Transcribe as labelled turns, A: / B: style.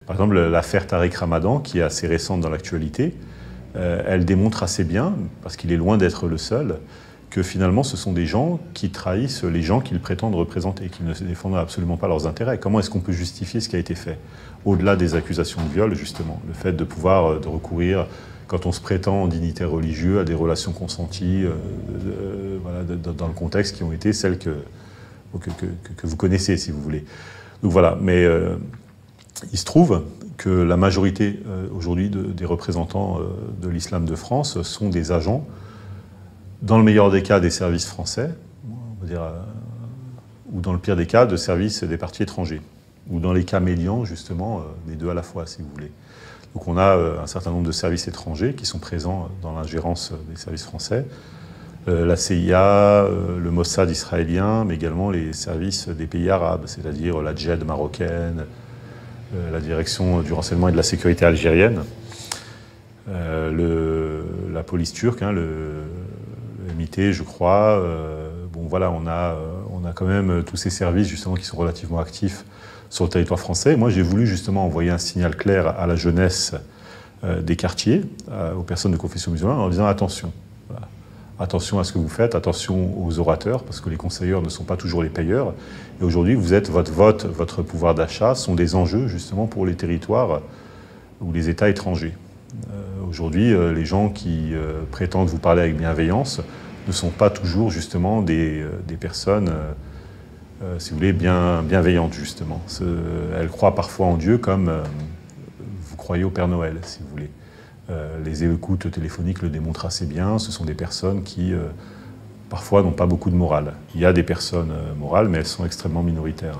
A: Par exemple, l'affaire Tariq Ramadan, qui est assez récente dans l'actualité, elle démontre assez bien, parce qu'il est loin d'être le seul, que finalement ce sont des gens qui trahissent les gens qu'ils prétendent représenter, qui ne défendent absolument pas leurs intérêts. Comment est-ce qu'on peut justifier ce qui a été fait? Au-delà des accusations de viol, justement, le fait de pouvoir de recourir, quand on se prétend dignitaire religieux, à des relations consenties voilà, dans le contexte qui ont été celles que vous connaissez, si vous voulez. Donc voilà, mais il se trouve que la majorité aujourd'hui des représentants de l'islam de France sont des agents, dans le meilleur des cas, des services français, on va dire, ou dans le pire des cas, de services des partis étrangers, ou dans les cas médians, justement, des deux à la fois, si vous voulez. Donc on a un certain nombre de services étrangers qui sont présents dans l'ingérence des services français, la CIA, le Mossad israélien, mais également les services des pays arabes, c'est-à-dire la Djed marocaine, la direction du renseignement et de la sécurité algérienne, la police turque, hein, le MIT, je crois. Bon, voilà, on a quand même tous ces services justement qui sont relativement actifs sur le territoire français. Moi, j'ai voulu justement envoyer un signal clair à la jeunesse des quartiers, aux personnes de confession musulmane, en disant attention. Voilà. Attention à ce que vous faites, attention aux orateurs, parce que les conseilleurs ne sont pas toujours les payeurs. Et aujourd'hui, votre vote, votre pouvoir d'achat sont des enjeux justement pour les territoires ou les États étrangers. Aujourd'hui, les gens qui prétendent vous parler avec bienveillance ne sont pas toujours justement des personnes, si vous voulez, bienveillantes justement. Elles croient parfois en Dieu comme vous croyez au Père Noël, si vous voulez. Les écoutes téléphoniques le démontrent assez bien. Ce sont des personnes qui, parfois, n'ont pas beaucoup de morale. Il y a des personnes morales, mais elles sont extrêmement minoritaires.